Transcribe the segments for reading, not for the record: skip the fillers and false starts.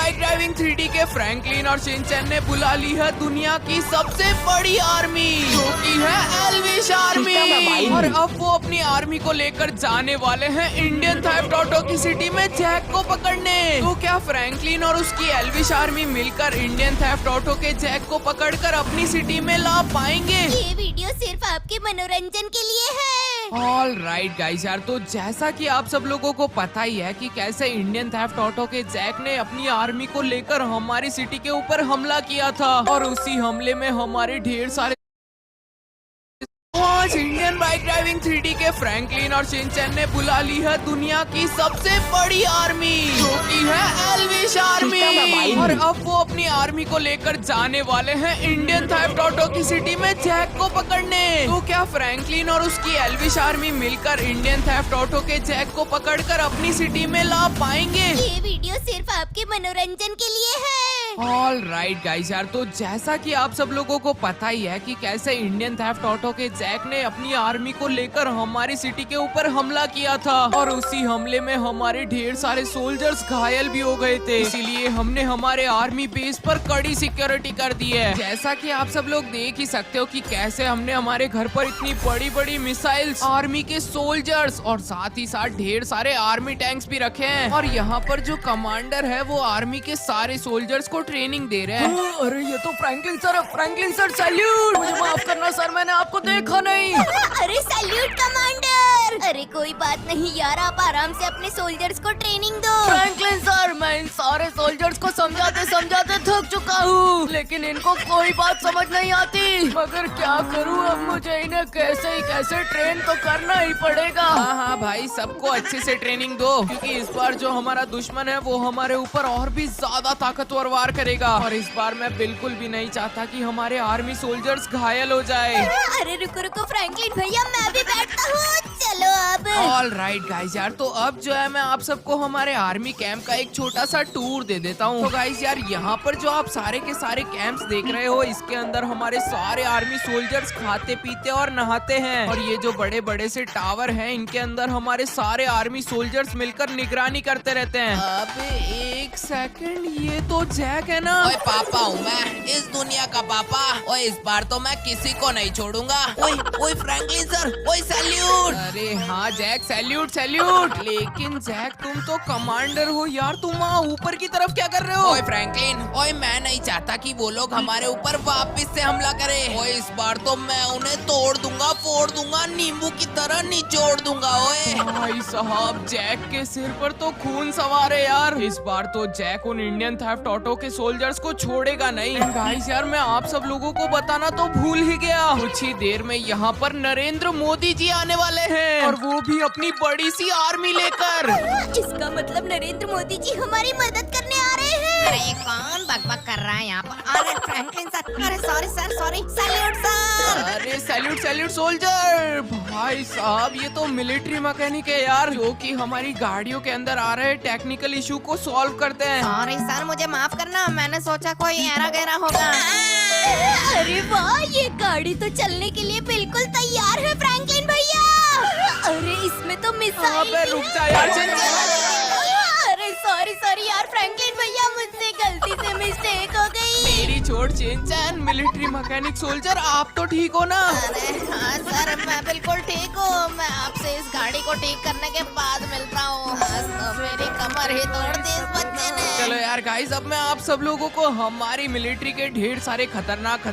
Bike driving 3D के Franklin और Shinchan ने बुला ली है दुनिया की सबसे बड़ी आर्मी, जो की है एल्विश आर्मी। और अब वो अपनी आर्मी को लेकर जाने वाले हैं इंडियन थेफ्ट ऑटो की सिटी में जैक को पकड़ने। तो क्या फ्रैंकलिन और उसकी एल्विश आर्मी मिलकर इंडियन थेफ्ट ऑटो के जैक को पकड़कर अपनी सिटी में ला पाएंगे? ये वीडियो सिर्फ आपके मनोरंजन के लिए है। ऑल राइट गाइस यार, तो जैसा कि आप सब लोगों को पता ही है कि कैसे इंडियन थेफ्ट ऑटो के जैक ने अपनी आर्मी को लेकर हमारी सिटी के ऊपर हमला किया था, और उसी हमले में हमारे ढेर सारे आज इंडियन बाइक ड्राइविंग 3D के फ्रैंकलिन और शिनचैन ने बुला ली है दुनिया की सबसे बड़ी आर्मी, जो की है एल्विश आर्मी। और अब वो अपनी आर्मी को लेकर जाने वाले हैं इंडियन थेफ्ट ऑटो की सिटी में जैक को पकड़ने। तो क्या फ्रैंकलिन और उसकी एल्विश आर्मी मिलकर इंडियन थेफ्ट ऑटो के जैक को पकड़कर अपनी सिटी में ला पाएंगे? ये वीडियो सिर्फ आपके मनोरंजन के लिए है। ऑल राइट गाइस यार, तो जैसा कि आप सब लोगों को पता ही है कि कैसे इंडियन थेफ्ट ऑटो के जैक ने अपनी आर्मी को लेकर हमारी सिटी के ऊपर हमला किया था, और उसी हमले में हमारे ढेर सारे सोल्जर्स घायल भी हो गए थे। इसीलिए हमने हमारे आर्मी बेस पर कड़ी सिक्योरिटी कर दी है। जैसा कि आप सब लोग देख ही सकते हो कि कैसे हमने हमारे घर पर इतनी बड़ी बड़ी मिसाइल्स, आर्मी के सोल्जर्स और साथ ही साथ ढेर सारे आर्मी टैंक्स भी रखे हैं। और यहाँ पर जो कमांडर है वो आर्मी के सारे सोल्जर्स को ट्रेनिंग दे रहे हैं। अरे ये तो फ्रैंकलिन सर सैल्यूट। मुझे माफ करना सर, मैंने आपको देखा नहीं। अरे सैल्यूट कमांडर। अरे कोई बात नहीं यार, आप आराम से अपने सोल्जर्स को ट्रेनिंग दो। फ्रैंकलिन सर, मैं इन सारे सोल्जर्स को समझाते समझाते थक चुका हूँ, लेकिन इनको कोई बात समझ नहीं आती। मगर क्या करूँ, अब मुझे इन्हें कैसे ट्रेन तो करना ही पड़ेगा। हाँ भाई, सबको अच्छे से ट्रेनिंग दो, क्योंकि इस बार जो हमारा दुश्मन है वो हमारे ऊपर और भी ज्यादा ताकतवर वार करेगा। और इस बार मैं बिल्कुल भी नहीं चाहता कि हमारे आर्मी सोल्जर्स घायल हो जाए। अरे रुको फ्रैंकलिन भैया, मैं भी बैठता हूँ। चलो अब। ऑल राइट गाइस यार, तो अब जो है मैं आप सबको हमारे आर्मी कैंप का एक छोटा सा टूर दे देता हूँ। तो गाइस यार, यहाँ पर जो आप सारे के सारे कैंप्स देख रहे हो, इसके अंदर हमारे सारे आर्मी सोल्जर्स खाते पीते और नहाते हैं। और ये जो बड़े बड़े से टावर हैं, इनके अंदर हमारे सारे आर्मी सोल्जर्स मिलकर निगरानी करते रहते हैं। अब एक सेकंड, ये तो जैक है ना? ओए पापा हूँ मैं, इस दुनिया का पापा। ओए इस बार तो मैं किसी को नहीं छोड़ूंगा। ओए फ्रैंकलिन सर, ओए सैल्यूट। अरे हाँ जैक, सैल्यूट। लेकिन जैक, तुम तो कमांडर हो यार, तुम वहाँ ऊपर की तरफ क्या कर रहे हो? ओए फ्रैंकलिन, ओए मैं नहीं चाहता कि वो लोग हमारे ऊपर वापस से हमला करें। ओए इस बार तो मैं उन्हें तोड़ दूंगा, फोड़ दूंगा, नींबू की तरह निचोड़ दूंगा। ओए भाई साहब, जैक के सिर पर तो खून सवार है यार। इस बार तो जैक उन इंडियन थेफ्ट ऑटो के सोल्जर्स को छोड़ेगा नहीं। गाइस यार, मैं आप सब लोगों को बताना तो भूल ही गया, कुछ ही देर में यहाँ पर नरेंद्र मोदी जी आने वाले हैं, और वो भी अपनी बड़ी सी आर्मी लेकर। इसका मतलब नरेंद्र मोदी जी हमारी मदद करने आ रहे हैं। अरे ये कौन बकबक कर रहा है यहाँ पर? अरे फ्रैंकलिन सर, अरे सॉरी सैल्यूट सर। अरे सैल्यूट सोल्जर। भाई साहब, ये तो मिलिट्री मैकेनिक है यार, जो कि हमारी गाड़ियों के अंदर आ रहे टेक्निकल इशू को सॉल्व करते हैं। सॉरी सर, मुझे माफ करना, मैंने सोचा कोई एरा गैरा होगा। अरे वाह, ये गाड़ी तो चलने के लिए बिल्कुल तैयार है फ्रैंकलिन भैया। अरे इसमें तो मिसाइल अबे रुक जा यार, अरे सॉरी यार फ्रैंकलिन भैया, मुझसे गलती से मिस्टेक हो गई। मेरी छोड़ शिनचैन, मिलिट्री मैकेनिक सोल्जर, आप तो ठीक हो ना? अरे हाँ सर, मैं बिल्कुल ठीक हूँ। मैं आपसे इस गाड़ी को ठीक करने के बाद मिलता हूँ। तो मेरी कमर ही तोड़ दी इस बच्चे ने। चलो यार गाइस, अब मैं आप सब लोगों को हमारी मिलिट्री के ढेर सारे खतरनाक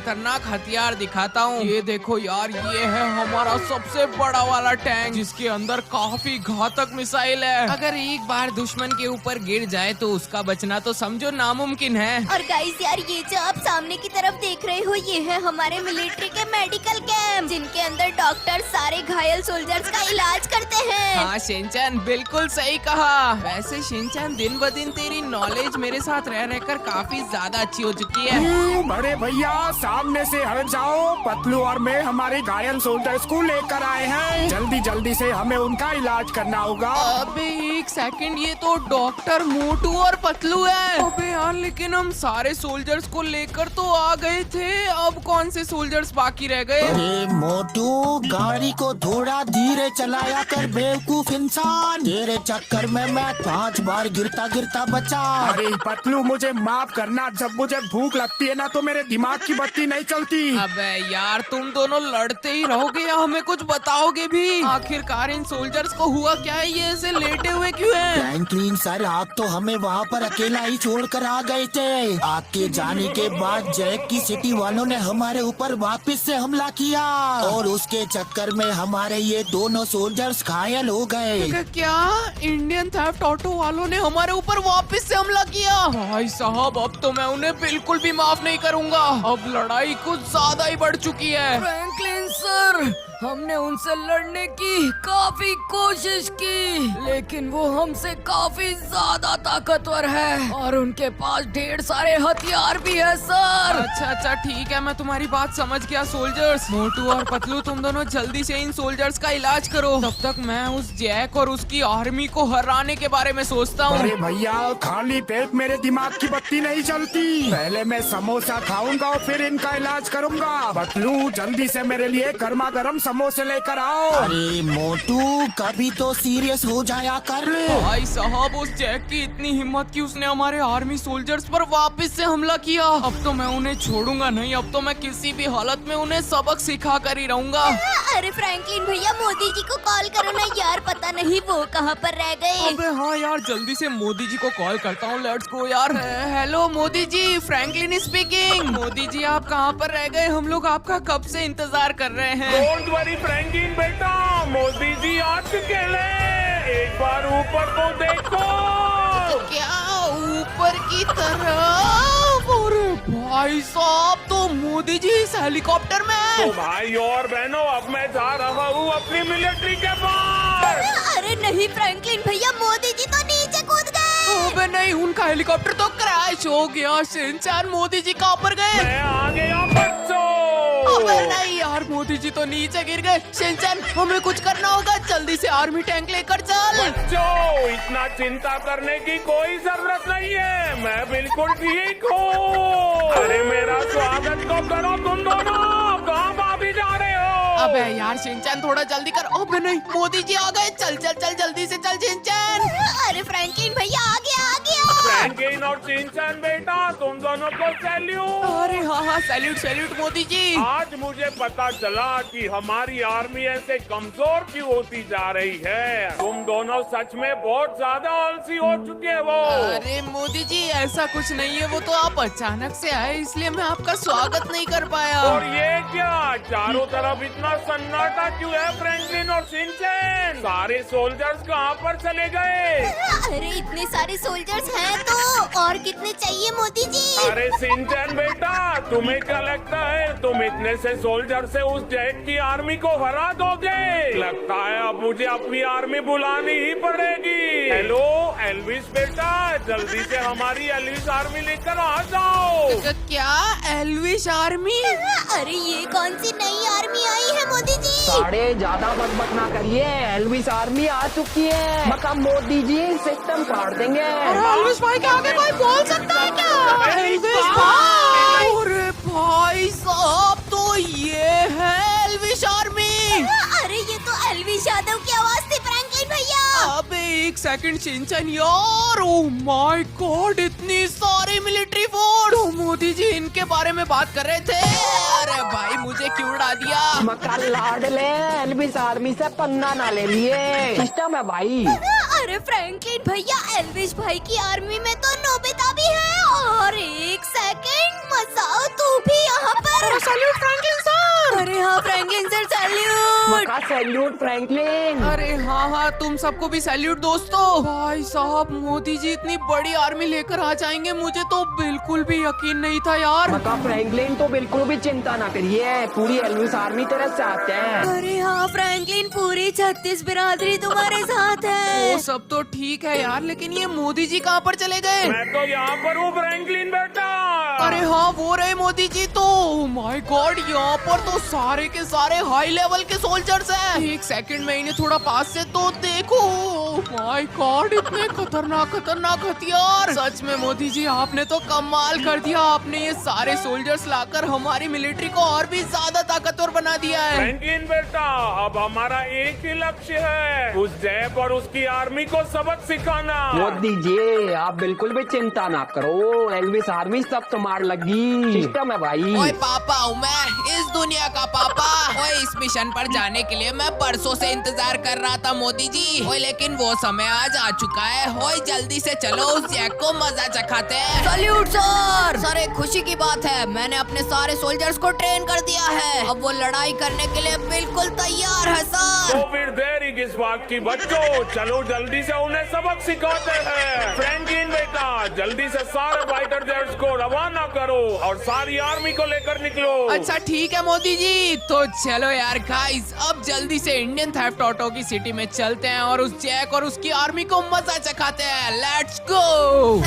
हथियार दिखाता हूँ। ये देखो यार, ये है हमारा सबसे बड़ा वाला टैंक, जिसके अंदर काफी घातक मिसाइल है। अगर एक बार दुश्मन के ऊपर गिर जाए तो उसका बचना तो समझो नामुमकिन है। और गाइस यार, ये जो आप सामने की तरफ देख रहे हो, ये है हमारे मिलिट्री के मेडिकल कैंप, जिनके अंदर डॉक्टर सारे घायल सोल्जर्स का इलाज करते हैं। हाँ शिनचैन, बिल्कुल सही कहा। वैसे शिनचैन, दिन ब दिन तेरी नॉलेज मेरे साथ रह रहकर काफी ज्यादा अच्छी हो चुकी है। बड़े भैया, सामने से हट जाओ। पतलू और मैं हमारे घायल सोल्जर्स को लेकर आए हैं। जल्दी से हमें उनका इलाज करना होगा। अबे एक सेकंड, ये तो डॉक्टर मोटू और पतलू है। अबे यार लेकिन हम सारे सोल्जर्स को लेकर तो आ गए थे, अब कौन से सोल्जर्स बाकी रह गए? अरे मोटू, गाड़ी को थोड़ा धीरे चलाया कर बेवकूफ इंसान। तेरे चक्कर में मैं 5 बार गिरता गिरता बचा। अरे पतलू, मुझे माफ करना, जब मुझे भूख लगती है ना तो मेरे दिमाग की बत्ती नहीं चलती। अबे यार तुम दोनों लड़ते ही रहोगे या हमें कुछ बताओगे भी? आखिरकार इन सोल्जर्स को हुआ क्या है, ये ऐसे लेटे हुए क्यों हैं? फ्रैंकलिन सर, आप तो हमें वहाँ पर अकेला ही छोड़कर आ गए थे। आपके जाने के बाद जैक की सिटी वालों ने हमारे ऊपर वापस से हमला किया और उसके चक्कर में हमारे ये दोनों सोल्जर्स घायल हो गए। क्या इंडियन थेफ्ट ऑटो वालों ने हमारे ऊपर वापस से हमला किया? भाई साहब, अब तो मैं उन्हें बिल्कुल भी माफ नहीं करूंगा। अब लड़ाई कुछ ज्यादा ही बढ़ चुकी है। फ्रैंकलिन सर, हमने उनसे लड़ने की काफी कोशिश की, लेकिन वो हमसे काफी ज्यादा ताकतवर है और उनके पास ढेर सारे हथियार भी है सर। अच्छा ठीक है, मैं तुम्हारी बात समझ गया। सोल्जर्स, मोटू और पतलू, तुम दोनों जल्दी से इन सोल्जर्स का इलाज करो, तब तक मैं उस जैक और उसकी आर्मी को हराने के बारे में सोचता हूँ। अरे भैया, खाली पेट मेरे दिमाग की बत्ती नहीं चलती। पहले मैं समोसा खाऊंगा और फिर इनका इलाज करूंगा। पतलू, जल्दी से मेरे लिए गर्मा गर्म समोसे लेकर आओ। अरे मोटू, कभी तो सीरियस हो जाया कर। भाई साहब, उस जैक की इतनी हिम्मत कि उसने हमारे आर्मी सोल्जर्स पर वापस से हमला किया। अब तो मैं उन्हें छोड़ूंगा नहीं, अब तो मैं किसी भी हालत में उन्हें सबक सिखा कर ही रहूंगा। अरे फ्रैंकलिन भैया, मोदी जी को कॉल करो ना यार, पता नहीं वो कहाँ पर रह गए। अबे हाँ यार, जल्दी से मोदी जी को कॉल करता हूँ। लेट्स गो यार। Hello Modi ji, Franklin speaking. Modi ji, आप कहाँ पर रह गए? हम लोग आपका कब से इंतजार कर रहे हैं। डोंट वरी फ्रैंकलिन बेटा, मोदी जी आ चुके हैं। एक बार ऊपर को देखो। क्या ऊपर की तरफ? अरे भाई साहब, तो मोदी जी इस हेलीकॉप्टर में हैं। तो भाई और बहनों, अब मैं जा रहा हूँ अपनी मिलिट्री के पास। अरे नहीं फ्रैंकलिन भैया, मोदी जी तो नीचे कूद गए। अबे नहीं, उनका हेलीकॉप्टर तो क्रैश हो गया। शिनचैन, मोदी जी कहाँ पर गए? मैं आ गया बच्चों। अबे नहीं यार, मोदी जी तो नीचे गिर गए। शिनचैन, हमें कुछ करना होगा, जल्दी से आर्मी टैंक लेकर चल। बच्चों, इतना चिंता करने की कोई जरूरत नहीं है, मैं बिल्कुल ठीक हूँ। अरे मेरा स्वागत तो करो तुम दोनों, कहाँ भाभी जा रहे हो? अबे यार शिनचैन, थोड़ा जल्दी कर। अबे नहीं, मोदी जी आ गए। चल चल चल, जल्दी से चल शिनचैन। अरे फ्रैंकलिन भैया, आ गया आ गया। फ्रैंकलिन और शिनचैन बेटा, तुम दोनों को सैल्यूट। अरे हाँ, सैल्यूट सैल्यूट मोदी जी। आज मुझे पता चला कि हमारी आर्मी ऐसे कमजोर क्यों होती जा रही है। तुम दोनों सच में बहुत ज्यादा आलसी हो चुके हो। अरे मोदी जी, ऐसा कुछ नहीं है, वो तो आप अचानक से आए इसलिए मैं आपका स्वागत नहीं कर पाया। और ये क्या, चारों तरफ इतना सन्नाटा क्यों है फ्रैंकलिन और शिनचैन? सारे सोल्जर्स कहाँ पर चले गए? अरे इतने सारे सोल्जर्स हैं तो और कितने चाहिए मोदी जी? अरे शिनचैन बेटा, तुम्हें क्या लगता है तुम इतने से सोल्जर से उस जैक की आर्मी को हरा दोगे? लगता है अब मुझे अपनी आर्मी बुलानी ही पड़ेगी। हेलो एल्विस बेटा, जल्दी से हमारी एल्विस आर्मी लेकर आ जाओ। क्या एल्विश आर्मी? अरे ये कौन सी नई आर्मी आई है मोदी जी? साढ़े ज्यादा बकबक ना करिए, एल्विस आर्मी आ चुकी है। मका मोदी जी सिस्टम काट देंगे। अरे एल्विश भाई के आगे कोई बोल सकता है क्या? एल्विश भाई! अरे भाई साहब, तो ये है एल्विश आर्मी। अरे ये तो एल्विश यादव की आवाज थी फ्रैंकलिन भैया। अबे एक सेकंड शिनचैन यार, ओह माय गॉड, इतनी सारी मिलिट्री फोर्स। तो मोदी जी इनके बारे में बात कर रहे थे। अरे भाई, मुझे क्यों उड़ा दिया? मका लाड ले, एल्विस आर्मी से पंगा ना ले लिए, सिस्टम है भाई। अरे फ्रैंकलिन भैया, एल्विश भाई की आर्मी में तो नोबिता भी है। और एक सेकंड, मसाओ तू भी यहाँ पर। Salute Franklin sir. अरे हाँ फ्रैंकलिन सर, सैल्यूट। मका सैल्यूट फ्रैंकलिन। अरे हाँ, तुम सबको भी सैल्यूट दोस्तों। भाई साहब, मोदी जी इतनी बड़ी आर्मी लेकर आ जाएंगे, मुझे तो बिल्कुल भी यकीन नहीं था यार। मका फ्रैंकलिन, तो बिल्कुल भी चिंता ना करिए, पूरी एल्विस आर्मी तेरे साथ है। अरे हाँ फ्रैंकलिन, पूरी 36 बिरादरी तुम्हारे साथ है। वो सब तो ठीक है यार, लेकिन ये मोदी जी कहाँ पर चले गए? मैं तो यहाँ पर हूँ फ्रैंकलिन बेटा। अरे हाँ वो रहे मोदी जी। तो माय गॉड, यहाँ पर तो सारे के सारे हाई लेवल के सोल्जर्स हैं। एक सेकंड में इन्हें थोड़ा पास से तो देखो। माय गॉड, इतने खतरनाक खतरनाक हथियार। सच में मोदी जी आपने तो कमाल कर दिया। आपने ये सारे सोल्जर्स लाकर हमारी मिलिट्री को और भी ज्यादा ताकतवर बना दिया है। फ्रैंकलिन बेटा, अब हमारा एक ही लक्ष्य है, उस जैक और उसकी आर्मी को सबक सिखाना। मोदी जी आप बिल्कुल भी चिंता ना करो, एल्विस आर्मी सब तुम्हार लगी। सिस्टम है भाई। ओए पापा हूँ मैं, इस दुनिया का पापा। ओए इस मिशन पर जाने के लिए मैं परसों से इंतजार कर रहा था मोदी जी। ओए लेकिन वो समय आज आ चुका है। ओए जल्दी से चलो, उस जैक को मजा चखाते हैं। Salute sir. सर एक खुशी की बात है, मैंने अपने सारे सोल्जर्स को ट्रेन कर दिया है। अब वो लड़ाई करने के लिए बिल्कुल तैयार है सर। तो फिर देरी किस बात की बच्चों, चलो जल्दी से उन्हें सबक सिखाते हैं। फ्रैंकलिन बेटा, जल्दी से सारे फाइटर जेट्स को रवाना करो और सारी आर्मी को लेकर निकलो। अच्छा ठीक है मोदी जी, तो चलो यार गाइस, अब जल्दी से इंडियन थेफ्ट ऑटो की सिटी में चलते हैं और उस जैक और उसकी आर्मी को मजा चखाते हैं। Let's go.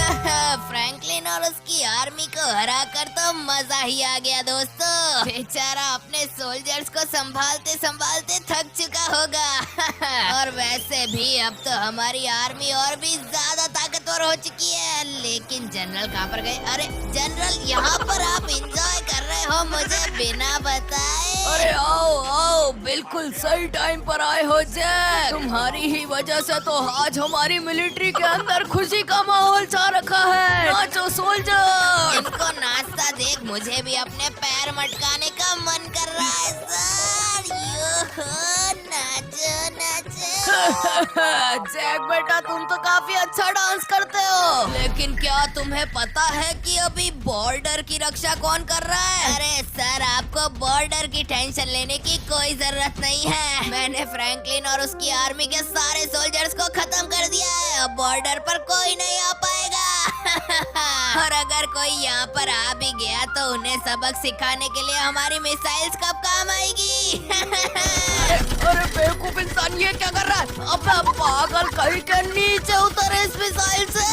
फ्रैंकलिन और उसकी आर्मी को हरा कर तो मजा ही आ गया दोस्तों। बेचारा अपने सोल्जर्स को संभालते संभालते थक चुका होगा। और वैसे भी अब तो हमारी आर्मी और भी ज्यादा ताकतवर हो चुकी है। लेकिन जनरल कहाँ पर गए? अरे जनरल, यहाँ पर आप एंजॉय कर रहे हो मुझे बिना बताए? अरे आओ आओ, बिल्कुल सही टाइम पर आए हो जैक। तुम्हारी ही वजह से तो आज हमारी मिलिट्री के अंदर खुशी का माहौल छा रखा है। नाचो सोल्जर। इनको नाचता देख मुझे भी अपने पैर मटकाने का मन कर रहा है सर। नाचो नाचो। जैक बेटा तुम तो काफी अच्छा डांस करते हो, लेकिन क्या तुम्हें पता है कि अभी बॉर्डर की रक्षा कौन कर रहा है? अरे सर, आपको बॉर्डर की टेंशन लेने की कोई जरूरत नहीं है। मैंने फ्रैंकलिन और उसकी आर्मी के सारे सोल्जर्स को खत्म कर दिया है। अब बॉर्डर पर कोई नहीं आ पाएगा। और अगर कोई यहाँ पर आ भी गया तो उन्हें सबक सिखाने के लिए हमारी मिसाइल्स कब काम आएगी? अरे बेवकूफ इंसान, ये क्या कर रहा है? अब पागल, कहीं के नीचे उतर इस मिसाइल से।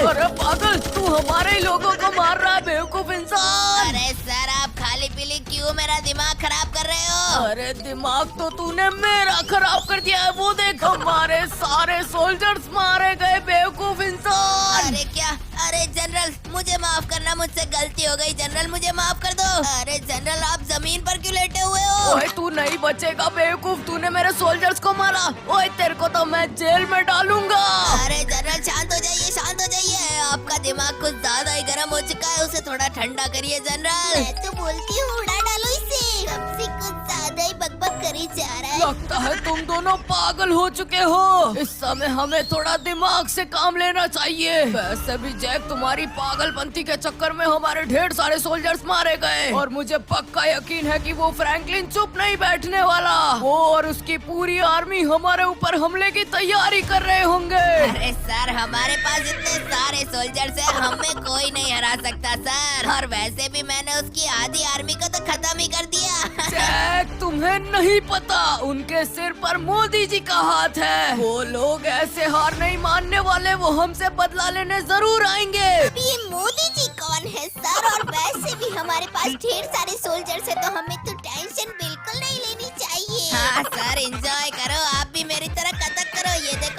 अरे पागल, तू हमारे ही लोगों को मार रहा है बेवकूफ इंसान। अरे सर, आप खाली पीली क्यों मेरा दिमाग खराब कर रहे हो? अरे दिमाग तो तूने मेरा खराब कर दिया है। वो देख, हमारे सारे सोल्जर्स मारे गए बेवकूफ इंसान। अरे क्या? अरे जनरल, मुझे माफ करना, मुझसे गलती हो गई। जनरल मुझे माफ कर दो। अरे जनरल, आप जमीन पर क्यों लेटे हुए हो? ओए तू नहीं बचेगा बेवकूफ, तूने मेरे सोल्जर्स को मारा। ओए तेरे को तो मैं जेल में डालूंगा। अरे जनरल शांत हो जाइए, शांत हो जाइए। आपका दिमाग कुछ ज्यादा ही गर्म हो चुका है, उसे थोड़ा ठंडा करिए जनरल। मैं तो बोलती हूँ उड़ा डालो इसे, सबसे कुछ ज्यादा ही बकबक करी जा रहा है। लगता है तुम दोनों पागल हो चुके हो। इस समय हमें थोड़ा दिमाग से काम लेना चाहिए। वैसे भी जैक, तुम्हारी पागलपंती के चक्कर में हमारे ढेर सारे सोल्जर्स मारे गए और मुझे पक्का यकीन है कि वो फ्रैंकलिन चुप नहीं बैठने वाला। वो और उसकी पूरी आर्मी हमारे ऊपर हमले की तैयारी कर रहे होंगे। अरे सर, हमारे पास इतने सारे सोल्जर्स हैं, हमें कोई नहीं हरा सकता सर। और वैसे भी मैंने उसकी आधी आर्मी को तो खत्म ही कर दिया। जैक, तुम्हें नहीं पता, उनके सिर पर मोदी जी का हाथ है। वो लोग ऐसे हार नहीं मानने वाले, वो हमसे बदला लेने जरूर आएंगे। ये मोदी जी कौन है सर? और वैसे भी हमारे पास ढेर सारे सोल्जर्स हैं, तो हमें तो टेंशन बिल्कुल नहीं लेनी चाहिए। हाँ सर, एंजॉय करो, आप भी मेरी तरह कथक करो। ये देखो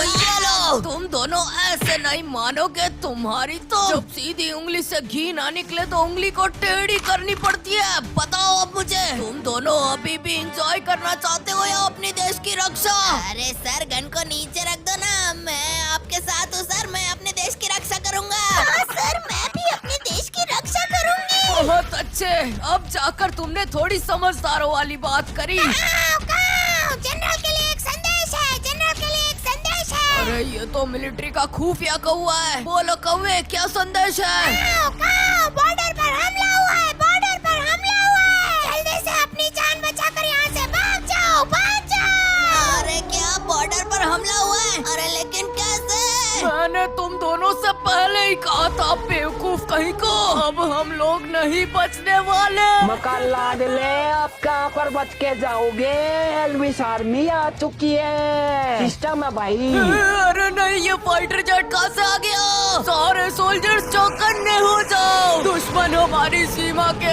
ये लो, तुम दोनों ऐसे नहीं मानोगे। तुम्हारी तो जब सीधी उंगली से घी ना निकले तो उंगली को टेढ़ी करनी पड़ती है। बताओ अब मुझे, तुम दोनों अभी भी एंजॉय करना चाहते हो या अपने देश की रक्षा? अरे सर, गन को नीचे रख दो ना, मैं आपके साथ हूँ सर। मैं अपने देश की रक्षा करूँगा। हाँ सर, मैं भी अपने देश की रक्षा करूँगी। बहुत अच्छे, अब जाकर तुमने थोड़ी समझदारों वाली बात करी। जनरल के लिए एक संदेश है, जनरल के लिए एक संदेश है। अरे ये तो मिलिट्री का खुफिया कौवा है। बोलो कौवे, क्या संदेश है? बॉर्डर पर हमला हुआ है, बॉर्डर पर हमला हुआ है। जल्दी से अपनी जान बचाकर यहाँ से भाग जाओ, भाग जाओ। अरे क्या बॉर्डर पर हमला हुआ है? अरे लेकिन कैसे? मैंने तुम दोनों से पहले ही कहा था बेवकूफ कहीं को। अब हम लोग नहीं बचने वाले। मकान लाद ले, अब कहाँ पर बच के जाओगे? एल्विस आर्मी आ चुकी है। सिस्टम है भाई। अरे नहीं, ये फाइटर जेट कहाँ से आ गया? सारे सोल्जर्स चौकन्ने हो जाओ, दुश्मन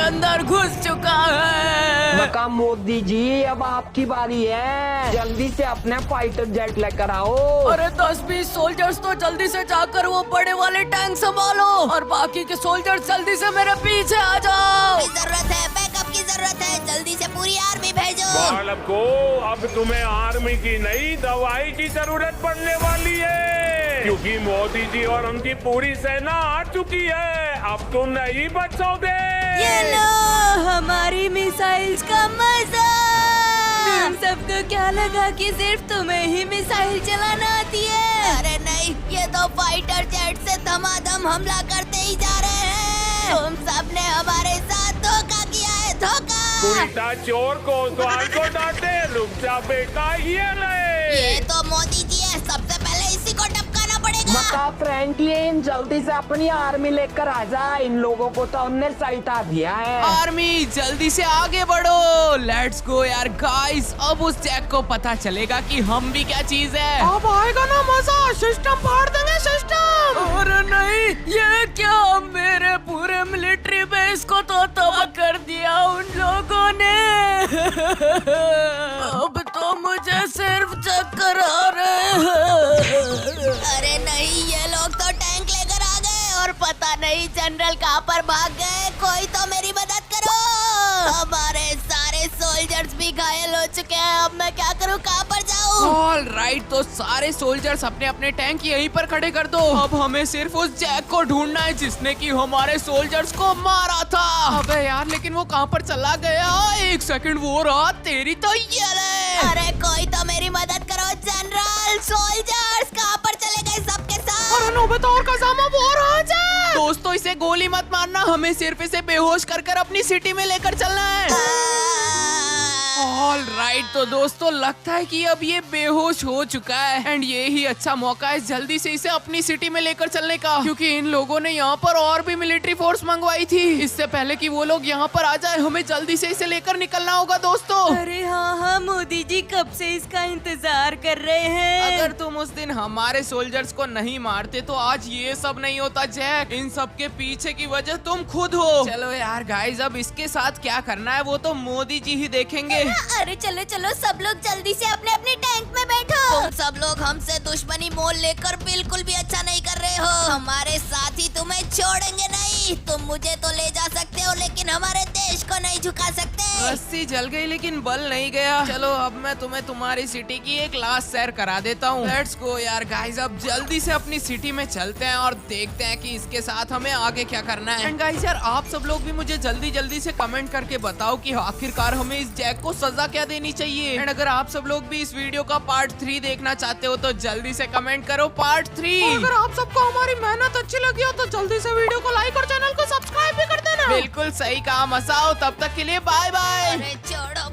अंदर घुस चुका है। मका मोदी जी, अब आपकी बारी है, जल्दी से अपने फाइटर जेट लेकर आओ। अरे 10-20 सोल्जर्स तो जल्दी से जाकर वो बड़े वाले टैंक संभालो और बाकी के सोल्जर्स जल्दी से मेरे पीछे आ जाओ। की जरूरत है, बैकअप की जरूरत है, जल्दी से पूरी आर्मी भेजो। बालक को अब तुम्हें आर्मी की नई दवाई की जरूरत पड़ने वाली है, क्योंकि मोदी जी और उनकी पूरी सेना आ चुकी है। अब तुम नहीं बचोगे। ये लो हमारी मिसाइल्स का मजा। तुम सबको क्या लगा कि सिर्फ तुम्हें ही मिसाइल चलाना आती है? अरे नहीं, ये तो फाइटर जेट से धमाधम हमला करते ही जा रहे हैं। तुम सबने हमारे साथ धोखा किया है, धोखा। कुरीता चोर को द्वार को डांटे। रुक जा बेटा, ये ले। ये तो मोदी जी है, सबसे पहले इसी को टपकाना पड़ेगा। मका फ्रैंकलिन, जल्दी से अपनी आर्मी लेकर आ जा, इन लोगों को तो हमने सैता दिया है। आर्मी जल्दी से आगे बढ़ो, लेट्स गो यार गाइस। अब उस जैक को पता चलेगा कि हम भी क्या चीज है। अब आएगा ना मजा, सिस्टम फाड़ देंगे सिस्टम। अरे नहीं, ये क्या, मेरे पूरे मिलिट्री बेस को तो तबाह कर दिया उन लोगों ने। अब तो मुझे सिर्फ चक्कर आ रहे हैं। अरे नहीं, ये लोग तो टैंक लेकर आ गए और पता नहीं जनरल कहाँ पर भाग गए। कोई तो मेरी मदद करो, हमारे सारे सोल्जर्स भी घायल हो चुके हैं। अब मैं क्या करूँ, कहाँ पर जाऊँ? ऑल राइट, तो सारे सोल्जर्स अपने अपने टैंक यहीं पर खड़े कर दो। अब हमें सिर्फ उस जैक को ढूंढना है जिसने कि हमारे सोल्जर्स को मारा था। अबे यार, लेकिन वो कहाँ पर चला गया? एक सेकंड, वो रहा, तेरी तो ये ले। अरे कोई तो मेरी मदद करो, जनरल। सोल्जर्स कहाँ पर चले गए सबके साथ? अरे नौबत और कसामा, वो रहा जैक। दोस्तों, इसे गोली मत मारना, हमें सिर्फ इसे बेहोश कर कर अपनी सिटी में लेकर चलना है। ऑल राइट, तो दोस्तों लगता है कि अब ये बेहोश हो चुका है एंड ये ही अच्छा मौका है जल्दी से इसे अपनी सिटी में लेकर चलने का, क्योंकि इन लोगों ने यहाँ पर और भी मिलिट्री फोर्स मंगवाई थी। इससे पहले कि वो लोग यहाँ पर आ जाए, हमें जल्दी से इसे लेकर निकलना होगा दोस्तों। अरे हाँ, मोदी जी कब से इसका इंतजार कर रहे हैं। अगर तुम उस दिन हमारे सोल्जर्स को नहीं मारते तो आज ये सब नहीं होता जैक। इन सब के पीछे की वजह तुम खुद हो। चलो यार गाइस, अब इसके साथ क्या करना है वो तो मोदी जी ही देखेंगे। अरे चलो चलो, सब लोग जल्दी से अपने अपने टैंक में बैठो। तुम सब लोग हमसे दुश्मनी मोल लेकर बिल्कुल भी अच्छा नहीं कर रहे हो। हमारे साथी तुम्हें छोड़ेंगे नहीं। तुम मुझे तो ले जा सकते हो, लेकिन हमारे देश को नहीं झुका सकते। रस्सी जल गई लेकिन बल नहीं गया। चलो अब मैं तुम्हें तुम्हारी सिटी की एक लास्ट सैर करा देता हूँ। लेट्स गो यार गाइस, अब जल्दी से अपनी सिटी में चलते हैं और देखते हैं कि इसके साथ हमें आगे क्या करना है। एंड गाइस यार, आप सब लोग भी मुझे जल्दी जल्दी से कमेंट करके बताओ कि आखिरकार हमें इस जैक को सजा क्या देनी चाहिए। एंड अगर आप सब लोग भी इस वीडियो का पार्ट 3 देखना चाहते हो तो जल्दी से कमेंट करो पार्ट 3। अगर आप सबको हमारी मेहनत अच्छी लगी हो तो जल्दी से वीडियो को लाइक और चैनल को सब्सक्राइब भी कर देना। बिल्कुल सही कहा मसाओ, तब तक के लिए बाय बाय। अरे छोड़ो